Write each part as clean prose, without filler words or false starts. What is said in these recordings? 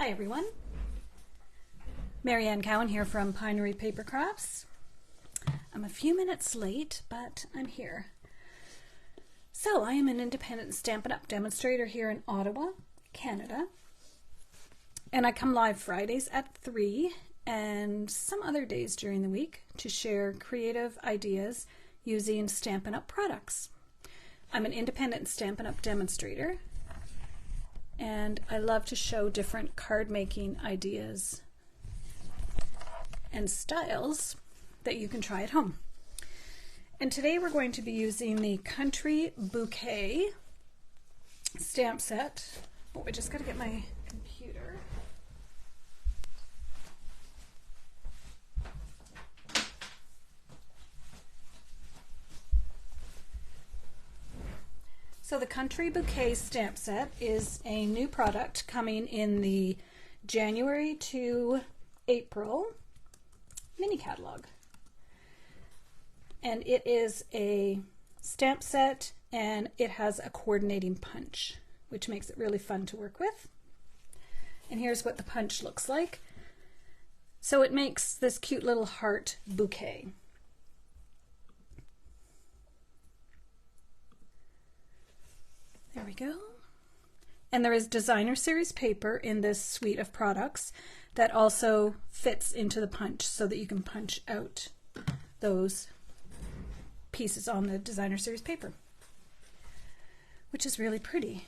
Hi everyone, Marianne Cowan here from Pinery Paper Crafts. I'm a few minutes late, but I'm here. So I am an independent Stampin' Up! Demonstrator here in Ottawa, Canada, and I come live Fridays at 3 and some other days during the week to share creative ideas using Stampin' Up! Products. I'm an independent Stampin' Up! Demonstrator, and I love to show different card making ideas and styles that you can try at home. And today we're going to be using the Country Bouquet stamp set. Oh, I just got to get my computer. So the Country Bouquet stamp set is a new product coming in the January to April mini catalog. And it is a stamp set and it has a coordinating punch, which makes it really fun to work with. And here's what the punch looks like. So it makes this cute little heart bouquet. There we go. And there is designer series paper in this suite of products that also fits into the punch so that you can punch out those pieces on the designer series paper, which is really pretty.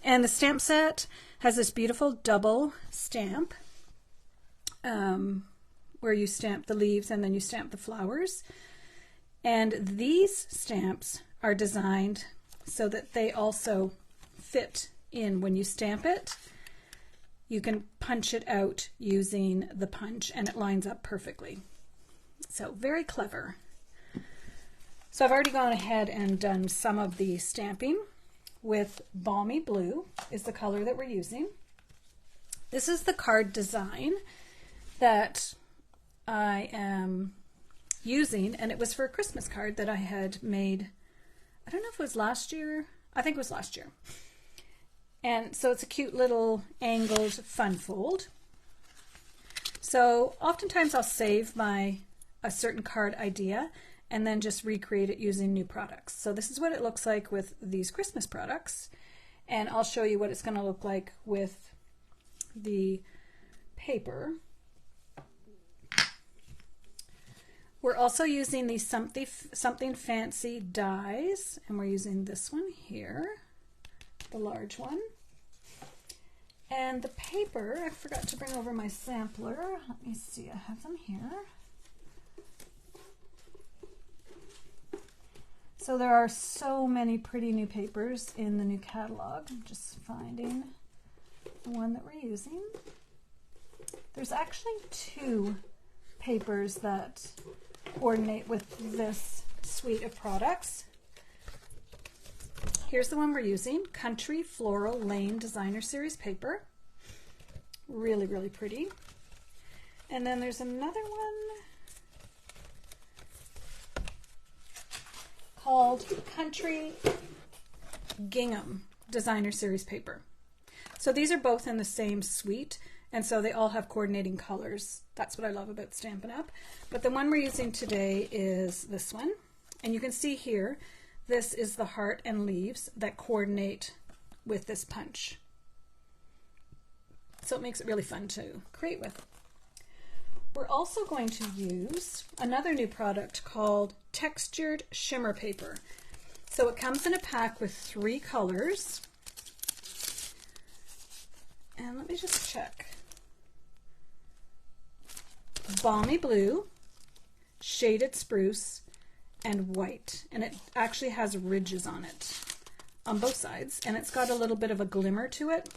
And the stamp set has this beautiful double stamp where you stamp the leaves and then you stamp the flowers. And these stamps are designed so that they also fit in when you stamp it. You can punch it out using the punch and it lines up perfectly. So very clever. So I've already gone ahead and done some of the stamping with Balmy Blue is the color that we're using. This is the card design that I am using, and it was for a Christmas card that I had made. I don't know if it was last year. I think it was last year. And so it's a cute little angled fun fold. So oftentimes I'll save a certain card idea and then just recreate it using new products. So this is what it looks like with these Christmas products. And I'll show you what it's going to look like with the paper. We're also using these something fancy dies, and we're using this one here, the large one. And the paper, I forgot to bring over my sampler. Let me see, I have them here. So there are so many pretty new papers in the new catalog. I'm just finding the one that we're using. There's actually two papers that coordinate with this suite of products. Here's the one we're using, Country Floral Lane Designer Series paper. Really, really pretty. And then there's another one called Country Gingham Designer Series paper. So these are both in the same suite, and so they all have coordinating colors. That's what I love about Stampin' Up! But the one we're using today is this one. And you can see here, this is the heart and leaves that coordinate with this punch. So it makes it really fun to create with. We're also going to use another new product called Textured Shimmer Paper. So it comes in a pack with 3 colors. And let me just check. Balmy Blue, Shaded Spruce, and White. And it actually has ridges on it on both sides. And it's got a little bit of a glimmer to it.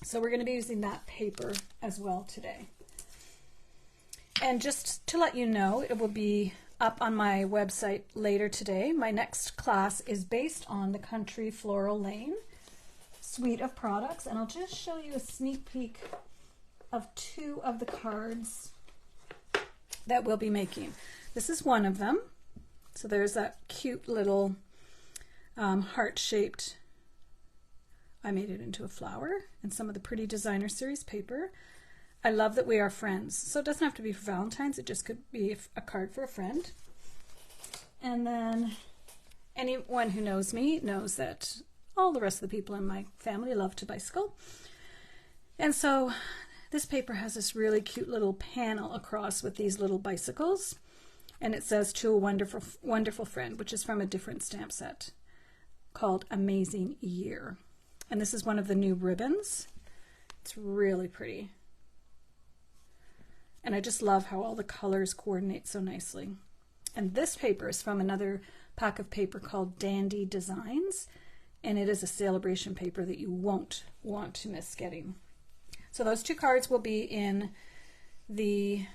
So we're going to be using that paper as well today. And just to let you know, it will be up on my website later today. My next class is based on the Country Floral Lane suite of products, and I'll just show you a sneak peek of 2 of the cards that we'll be making. This is one of them. So there's that cute little heart-shaped I made it into a flower and some of the pretty designer series paper. I love that we are friends. So it doesn't have to be for Valentine's, it just could be a card for a friend. And then anyone who knows me knows that all the rest of the people in my family love to bicycle. And so this paper has this really cute little panel across with these little bicycles. And it says, "To a wonderful, wonderful friend," which is from a different stamp set called Amazing Year. And this is one of the new ribbons. It's really pretty. And I just love how all the colors coordinate so nicely. And this paper is from another pack of paper called Dandy Designs. And it is a celebration paper that you won't want to miss getting. So those two cards will be in the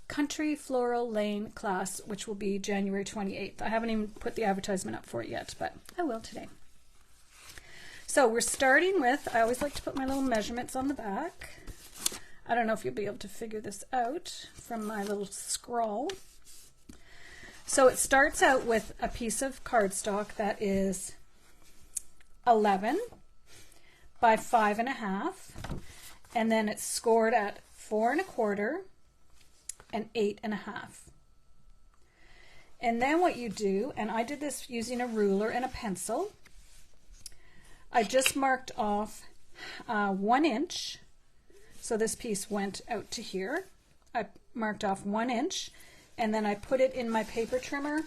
Country Floral Lane class, which will be January 28th. I haven't even put the advertisement up for it yet, but I will today. So we're starting with, I always like to put my little measurements on the back. I don't know if you'll be able to figure this out from my little scrawl. So it starts out with a piece of cardstock that is 11 by 5.5, and then it's scored at 4 1/4 and 8 1/2. And then what you do, and I did this using a ruler and a pencil, I just marked off 1 inch. So this piece went out to here. I marked off 1 inch, and then I put it in my paper trimmer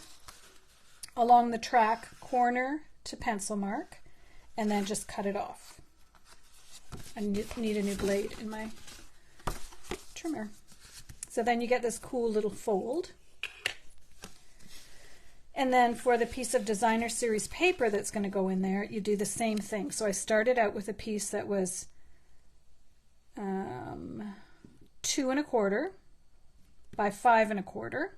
along the track corner to pencil mark, and then just cut it off. I need a new blade in my trimmer. So then you get this cool little fold. And then for the piece of designer series paper that's going to go in there, you do the same thing. So I started out with a piece that was 2 1/4 by 5 1/4.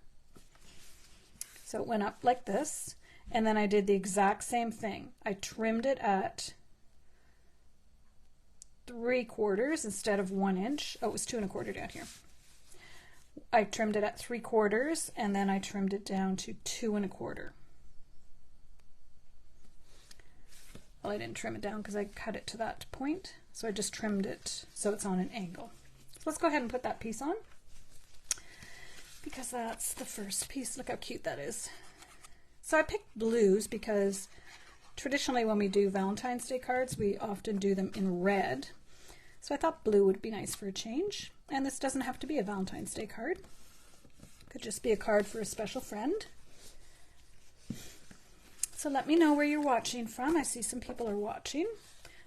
So it went up like this. And then I did the exact same thing. I trimmed it at 3/4 instead of 1 inch. Oh, it was 2 1/4 down here. I trimmed it at 3/4, and then I trimmed it down to 2 1/4. Well, I didn't trim it down because I cut it to that point, so I just trimmed it so it's on an angle. So let's go ahead and put that piece on, because that's the first piece. Look how cute that is. So I picked blues because traditionally when we do Valentine's Day cards, we often do them in red. So I thought blue would be nice for a change. And this doesn't have to be a Valentine's Day card. It could just be a card for a special friend. So let me know where you're watching from. I see some people are watching.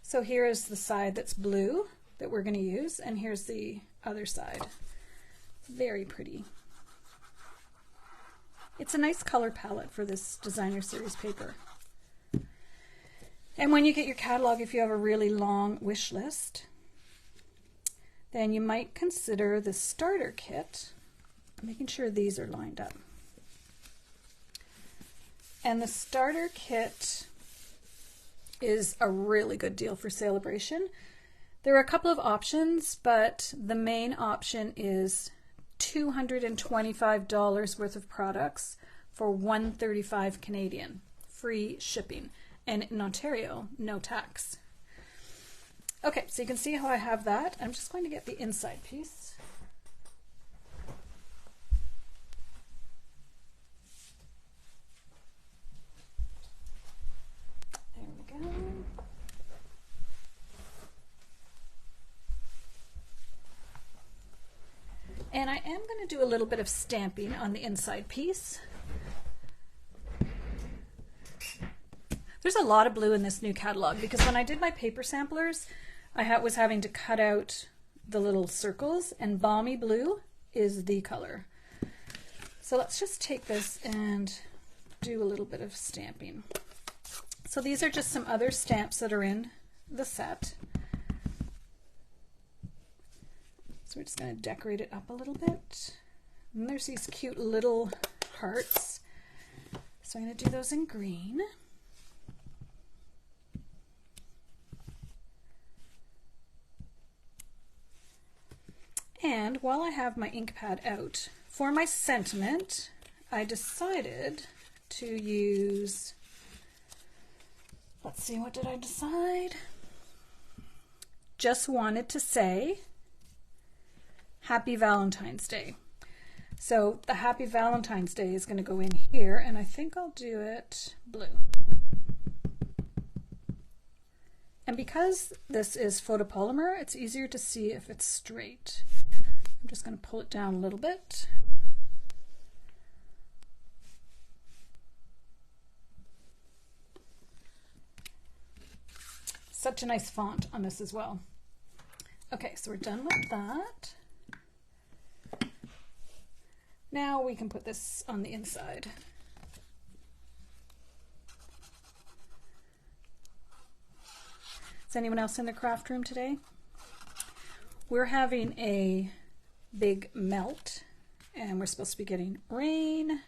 So here is the side that's blue that we're going to use, and here's the other side. Very pretty. It's a nice color palette for this designer series paper. And when you get your catalog, if you have a really long wish list, then you might consider the starter kit, making sure these are lined up. And the starter kit is a really good deal for celebration. There are a couple of options, but the main option is $225 worth of products for $135 Canadian, free shipping, and in Ontario, no tax. Okay, so you can see how I have that. I'm just going to get the inside piece. There we go. And I am going to do a little bit of stamping on the inside piece. There's a lot of blue in this new catalog because when I did my paper samplers, I was having to cut out the little circles, and balmy blue is the color. So let's just take this and do a little bit of stamping. So these are just some other stamps that are in the set. So we're just going to decorate it up a little bit. And there's these cute little hearts. So I'm going to do those in green. And while I have my ink pad out, for my sentiment, I decided to use, let's see, what did I decide? just wanted to say Happy Valentine's Day. So the Happy Valentine's Day is going to go in here, and I think I'll do it blue. And because this is photopolymer, it's easier to see if it's straight. I'm just going to pull it down a little bit. Such a nice font on this as well. Okay, so we're done with that. Now we can put this on the inside. Is anyone else in the craft room today? We're having a big melt, and we're supposed to be getting rain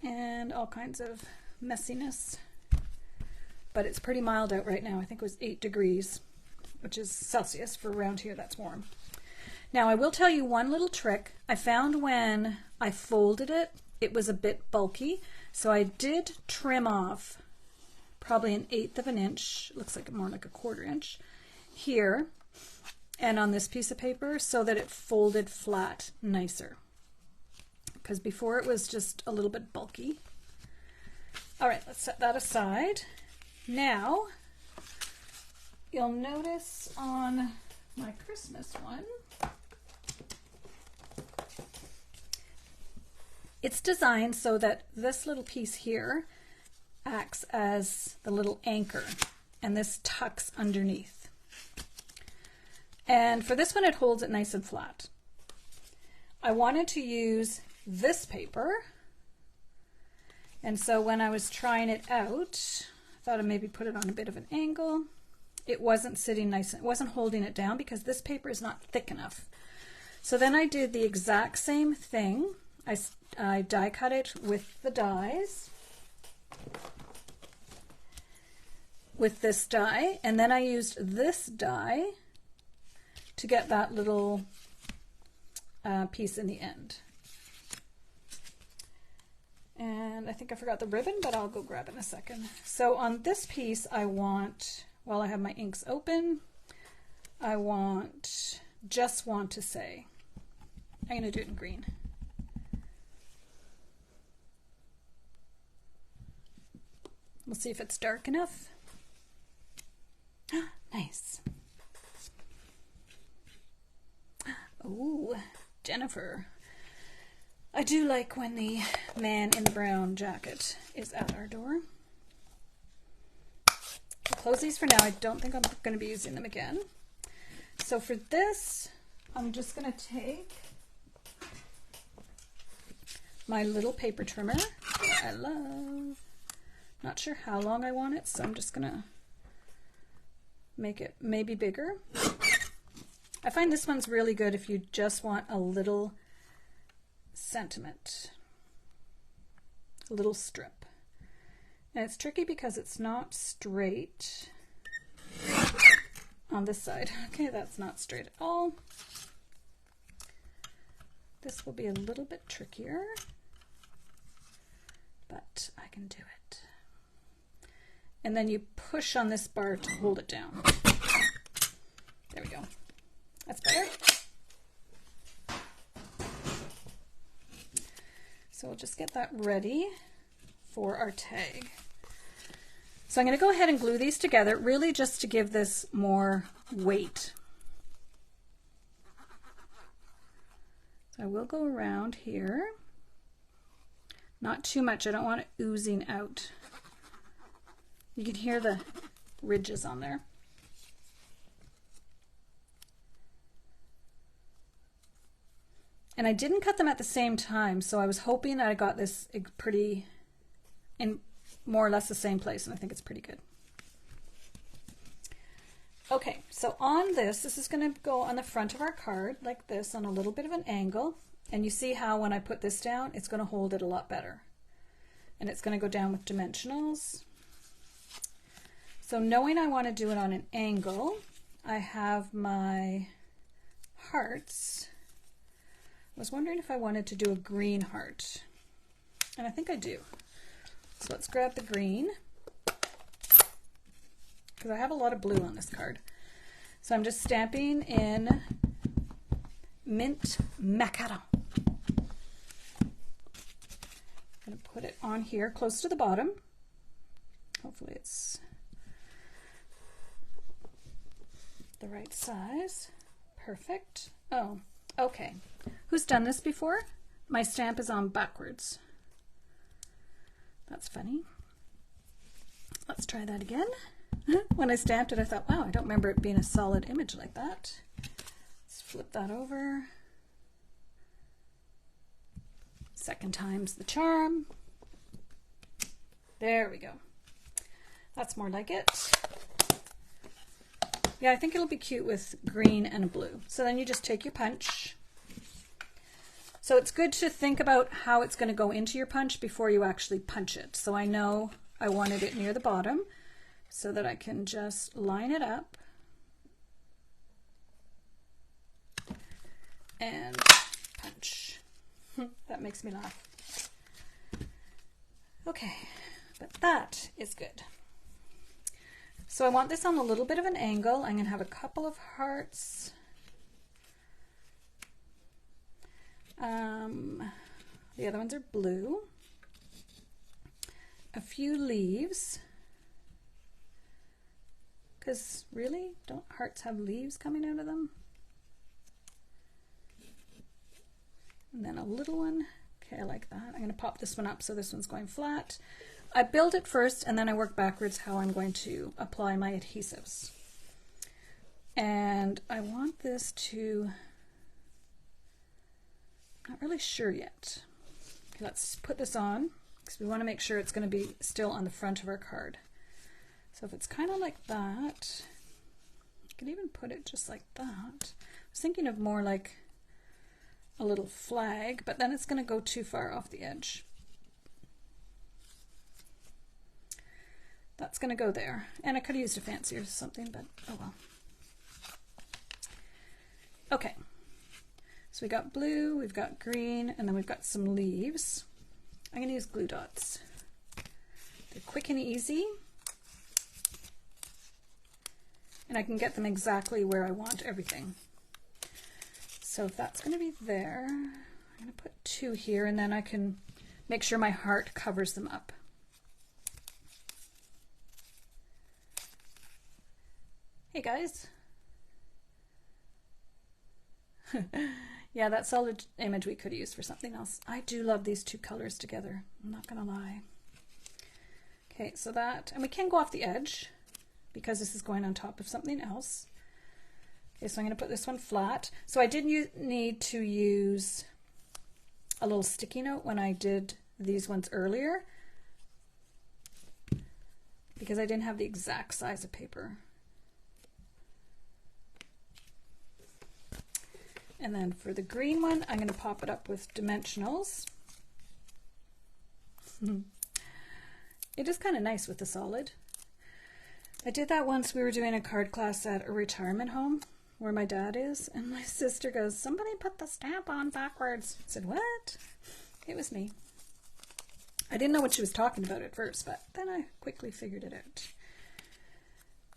and all kinds of messiness. But it's pretty mild out right now. I think it was 8 degrees, which is Celsius. For around here, that's warm. Now I will tell you one little trick. I found when I folded it, it was a bit bulky. So I did trim off probably 1/8 of an inch, looks like more like 1/4 inch, here and on this piece of paper so that it folded flat nicer. Because before it was just a little bit bulky. All right, let's set that aside. Now, you'll notice on my Christmas one, it's designed so that this little piece here acts as the little anchor, and this tucks underneath. And for this one, it holds it nice and flat. I wanted to use this paper, and so when I was trying it out, I thought I'd maybe put it on a bit of an angle. It wasn't sitting nice, it wasn't holding it down because this paper is not thick enough. So then I did the exact same thing. I die cut it with the dies, with this die, and then I used this die to get that little piece in the end. And I think I forgot the ribbon, but I'll go grab it in a second. So on this piece, I want, while I have my inks open, I just want to say, I'm going to do it in green. We'll see if it's dark enough. Nice. Oh, Jennifer. I do like when the man in the brown jacket is at our door. I'll close these for now. I don't think I'm going to be using them again. So for this, I'm just going to take my little paper trimmer that I love. Not sure how long I want it, so I'm just going to make it maybe bigger. I find this one's really good if you just want a little sentiment, a little strip. And it's tricky because it's not straight on this side. Okay, that's not straight at all. This will be a little bit trickier, but I can do it. And then you push on this bar to hold it down. There we go. That's better. So we'll just get that ready for our tag. So I'm going to go ahead and glue these together, really just to give this more weight. So I will go around here. Not too much, I don't want it oozing out. You can hear the ridges on there. And I didn't cut them at the same time, so I was hoping that I got this pretty in more or less the same place, and I think it's pretty good. Okay, so on this is going to go on the front of our card like this on a little bit of an angle, and you see how when I put this down, it's going to hold it a lot better. And it's going to go down with dimensionals. So knowing I want to do it on an angle, I have my hearts. I was wondering if I wanted to do a green heart, and I think I do. So let's grab the green, because I have a lot of blue on this card. So I'm just stamping in Mint Macaron. I'm going to put it on here close to the bottom. Hopefully it's the right size. Perfect. Oh, okay. Who's done this before? My stamp is on backwards. That's funny. Let's try that again. When I stamped it, I thought, wow, I don't remember it being a solid image like that. Let's flip that over. Second time's the charm. There we go. That's more like it. Yeah, I think it'll be cute with green and blue. So then you just take your punch. So it's good to think about how it's going to go into your punch before you actually punch it. So I know I wanted it near the bottom so that I can just line it up and punch. That makes me laugh. Okay, but that is good. So I want this on a little bit of an angle. I'm going to have a couple of hearts. The other ones are blue. A few leaves. Because really, don't hearts have leaves coming out of them? And then a little one. Okay, I like that. I'm going to pop this one up so this one's going flat. I build it first and then I work backwards how I'm going to apply my adhesives. And I want this to, I'm not really sure yet. Okay, let's put this on because we want to make sure it's going to be still on the front of our card. So if it's kind of like that, I could even put it just like that. I was thinking of more like a little flag, but then it's going to go too far off the edge. That's going to go there. And I could have used a fancier something, but oh well. Okay. So we got blue, we've got green, and then we've got some leaves. I'm going to use glue dots. They're quick and easy. And I can get them exactly where I want everything. So if that's going to be there, I'm going to put 2 here, and then I can make sure my heart covers them up. Hey guys. Yeah, that solid image we could use for something else. I do love these 2 colors together. I'm not gonna lie. Okay, so that, and we can go off the edge because this is going on top of something else. Okay, so I'm gonna put this one flat. So I did need to use a little sticky note when I did these ones earlier because I didn't have the exact size of paper. And then for the green one, I'm going to pop it up with dimensionals. It is kind of nice with the solid. I did that once. We were doing a card class at a retirement home where my dad is, and my sister goes, "Somebody put the stamp on backwards." I said, "What?" It was me. I didn't know what she was talking about at first, but then I quickly figured it out.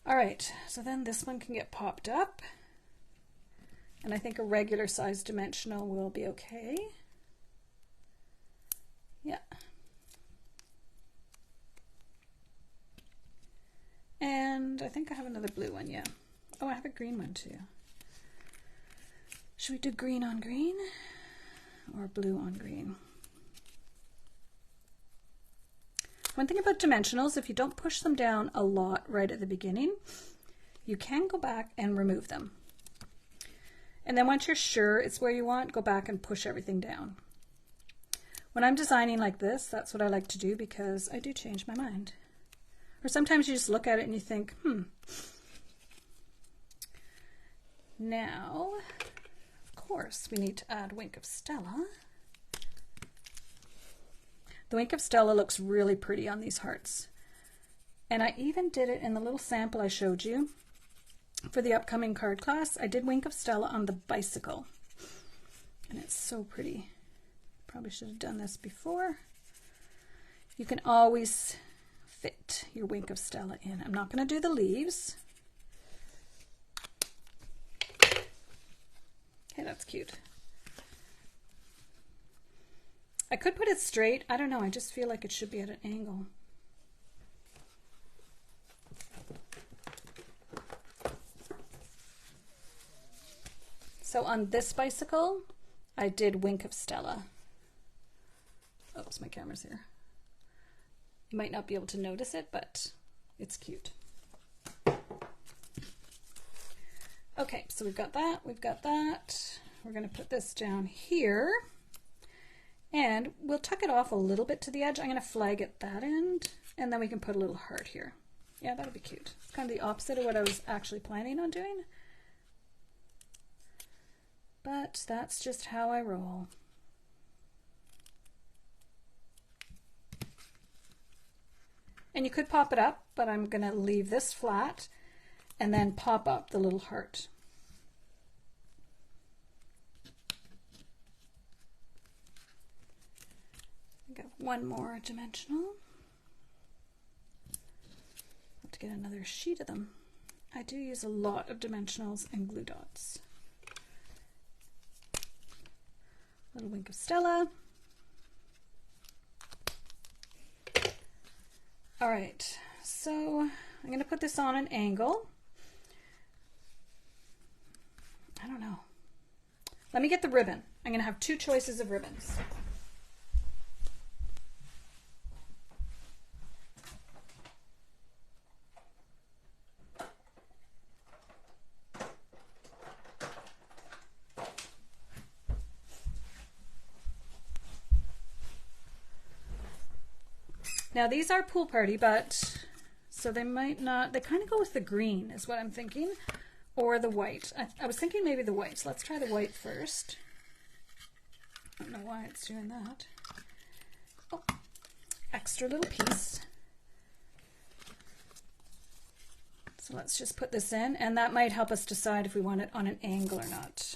All right, so then this one can get popped up. And I think a regular size dimensional will be okay. Yeah. And I think I have another blue one, yeah. Oh, I have a green one too. Should we do green on green or blue on green? One thing about dimensionals, if you don't push them down a lot right at the beginning, you can go back and remove them. And then once you're sure it's where you want, go back and push everything down. When I'm designing like this, that's what I like to do because I do change my mind. Or sometimes you just look at it and you think, Now, of course, we need to add Wink of Stella. The Wink of Stella looks really pretty on these hearts. And I even did it in the little sample I showed you. For the upcoming card class, I did Wink of Stella on the bicycle. And it's so pretty. Probably should have done this before. You can always fit your wink of Stella in. I'm not going to do the leaves. Okay, that's cute. I could put it straight. I don't know. I just feel like it should be at an angle. So on this bicycle, I did Wink of Stella. Oops, my camera's here. You might not be able to notice it, but it's cute. Okay, so we've got that, we've got that. We're going to put this down here, and we'll tuck it off a little bit to the edge. I'm going to flag at that end, and then we can put a little heart here. Yeah, that'll be cute. It's kind of the opposite of what I was actually planning on doing. But that's just how I roll. And you could pop it up, but I'm going to leave this flat and then pop up the little heart. I got one more dimensional. Have to get another sheet of them. I do use a lot of dimensionals and glue dots. Little Wink of Stella. All right, so I'm going to put this on an angle. I don't know. Let me get the ribbon. I'm going to have two choices of ribbons. Now these are Pool Party, but so they might not, they kind of go with the green is what I'm thinking, or the white. I was thinking maybe the white, so let's try the white first. I don't know why it's doing that. Oh, extra little piece. So let's just put this in, and that might help us decide if we want it on an angle or not.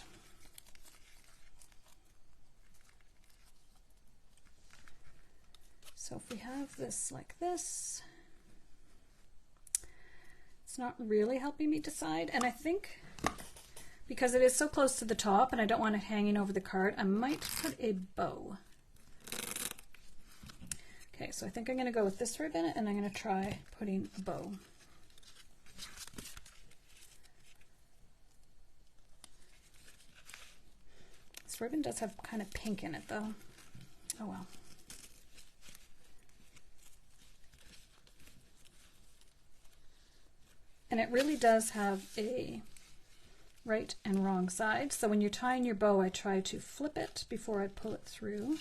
So if we have this like this, it's not really helping me decide. And I think because it is so close to the top and I don't want it hanging over the card, I might put a bow. Okay, so I think I'm going to go with this ribbon and I'm going to try putting a bow. This ribbon does have kind of pink in it though. Oh well. And it really does have a right and wrong side. So when you're tying your bow, I try to flip it before I pull it through.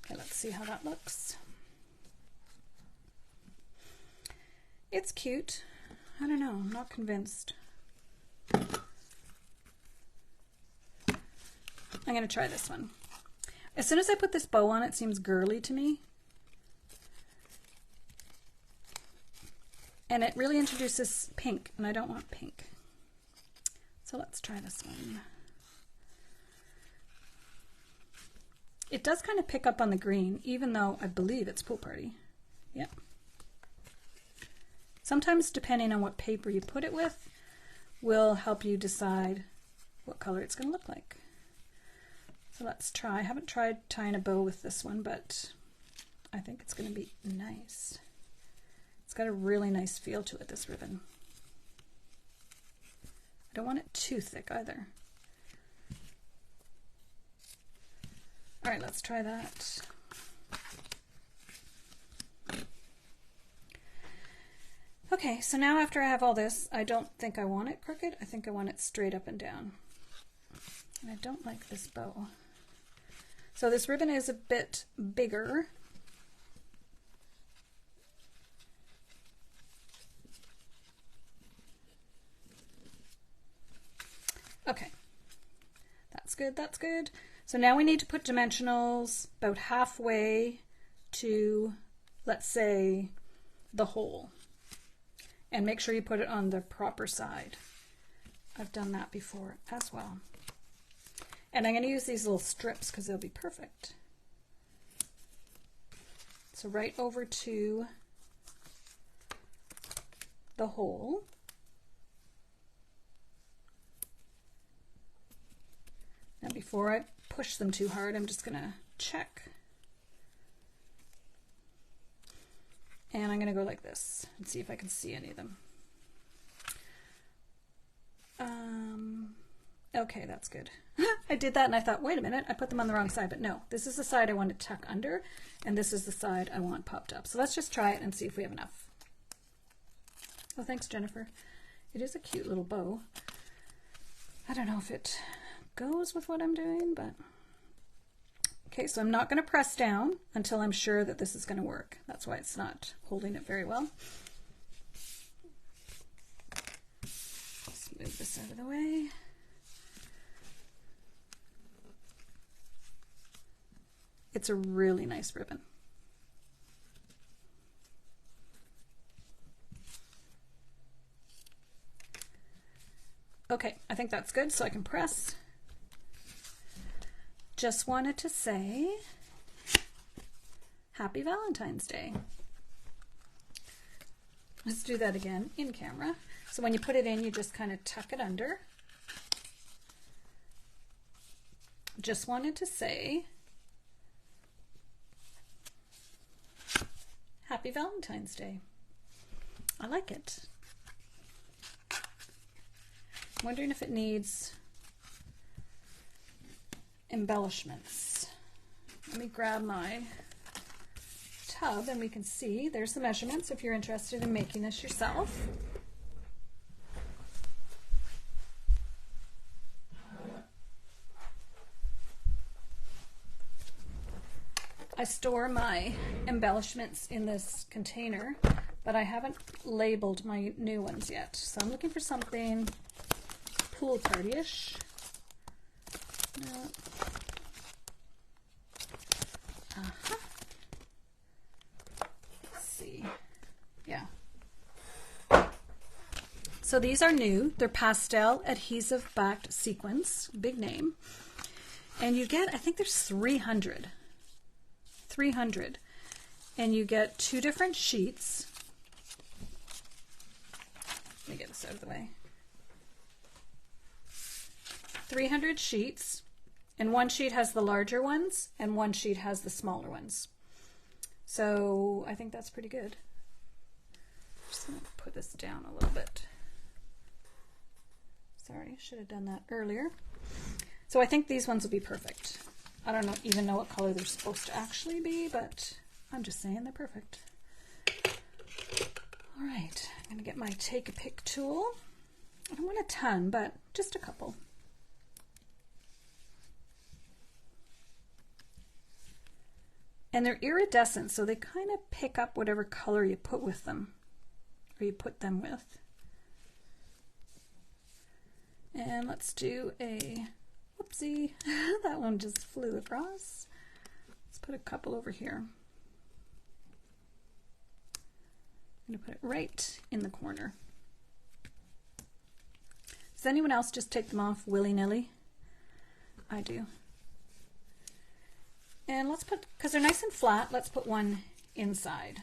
Okay, let's see how that looks. It's cute. I don't know, I'm not convinced. I'm going to try this one. As soon as I put this bow on, it seems girly to me. And it really introduces pink, and I don't want pink. So let's try this one. It does kind of pick up on the green, even though I believe it's Pool Party. Yep. Sometimes, depending on what paper you put it with, will help you decide what color it's going to look like. So let's try. I haven't tried tying a bow with this one, but I think it's going to be nice. It's got a really nice feel to it, this ribbon. I don't want it too thick either. All right, let's try that. Okay, so now after I have all this, I don't think I want it crooked. I think I want it straight up and down. And I don't like this bow. So this ribbon is a bit bigger. Okay, that's good, that's good. So now we need to put dimensionals about halfway to, let's say, the hole. And make sure you put it on the proper side. I've done that before as well. And I'm going to use these little strips because they'll be perfect. So right over to the hole. Now before I push them too hard, I'm just going to check. And I'm going to go like this and see if I can see any of them. Okay, that's good. I did that and I thought, wait a minute, I put them on the wrong side, but no, this is the side I want to tuck under, and this is the side I want popped up. So let's just try it and see if we have enough. Oh, thanks, Jennifer. It is a cute little bow. I don't know if it goes with what I'm doing, but okay, so I'm not going to press down until I'm sure that this is going to work. That's why it's not holding it very well. Let's move this out of the way. It's a really nice ribbon. Okay, I think that's good, so I can press. Just wanted to say Happy Valentine's Day. Let's do that again in camera. So when you put it in, you just kind of tuck it under. Just wanted to say Happy Valentine's Day. I like it. I'm wondering if it needs embellishments. Let me grab my tub and we can see there's the measurements if you're interested in making this yourself. I store my embellishments in this container, but I haven't labeled my new ones yet. So I'm looking for something pool party-ish. Let's see. Yeah. So these are new. They're pastel adhesive backed sequins. Big name. And you get, I think there's 300. And you get 2 different sheets. Let me get this out of the way. 300 sheets, and one sheet has the larger ones and one sheet has the smaller ones. So I think that's pretty good. I'm just going to put this down a little bit. Sorry, I should have done that earlier. So I think these ones will be perfect. I don't even know what color they're supposed to actually be, but I'm just saying they're perfect. All right, I'm going to get my take a pick tool. I don't want a ton, but just a couple. And they're iridescent, so they kind of pick up whatever color you put with them, or you put them with. And let's do a, whoopsie, that one just flew across. Let's put a couple over here. I'm going to put it right in the corner. Does anyone else just take them off willy-nilly? I do. And let's put, because they're nice and flat, let's put one inside.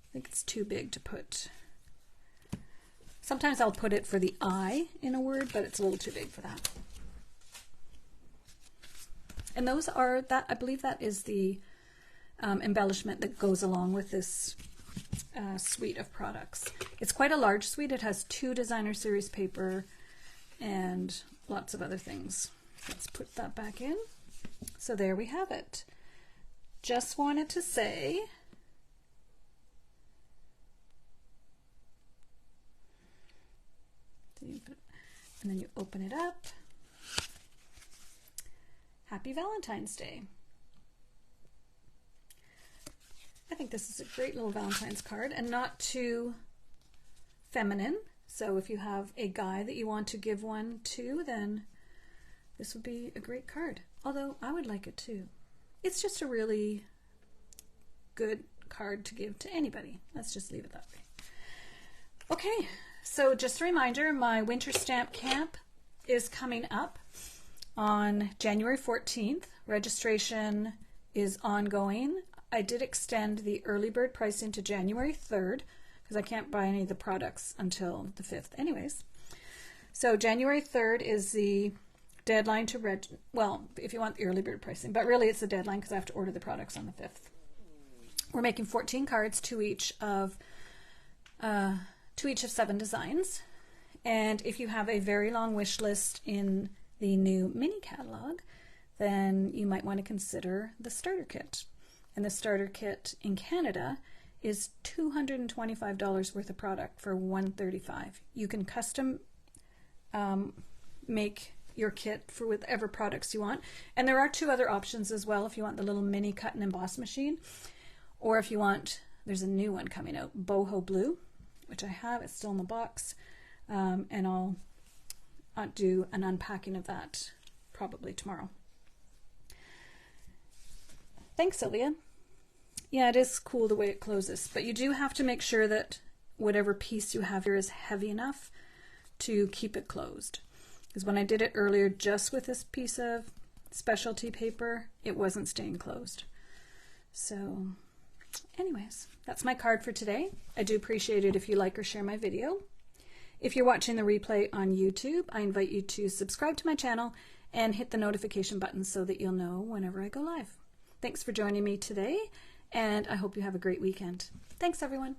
I think it's too big to put. Sometimes I'll put it for the I in a word, but it's a little too big for that. And those are, that I believe that is the embellishment that goes along with this suite of products. It's quite a large suite. It has 2 designer series paper and lots of other things. Let's put that back in. So there we have it. Just wanted to say and then you open it up. Happy Valentine's Day. I think this is a great little Valentine's card and not too feminine. So if you have a guy that you want to give one to, then this would be a great card. Although I would like it too. It's just a really good card to give to anybody. Let's just leave it that way. Okay, so so just a reminder, my winter stamp camp is coming up on January 14th. Registration is ongoing. I did extend the early bird pricing to January 3rd because I can't buy any of the products until the 5th anyways. So January 3rd is the deadline to well, if you want the early bird pricing, but really it's the deadline because I have to order the products on the 5th. We're making 14 cards, to each of 7 designs. And if you have a very long wish list in the new mini catalog, then you might want to consider the starter kit. And the starter kit in Canada is $225 worth of product for $135. You can custom make your kit for whatever products you want. And there are 2 other options as well if you want the little mini cut and emboss machine, or if you want, there's a new one coming out, Boho Blue, which I have, it's still in the box, and I'll do an unpacking of that probably tomorrow. Thanks, Sylvia. Yeah, it is cool the way it closes, but you do have to make sure that whatever piece you have here is heavy enough to keep it closed. Because when I did it earlier just with this piece of specialty paper, it wasn't staying closed. So anyways, that's my card for today. I do appreciate it if you like or share my video. If you're watching the replay on YouTube, I invite you to subscribe to my channel and hit the notification button so that you'll know whenever I go live. Thanks for joining me today, and I hope you have a great weekend. Thanks, everyone.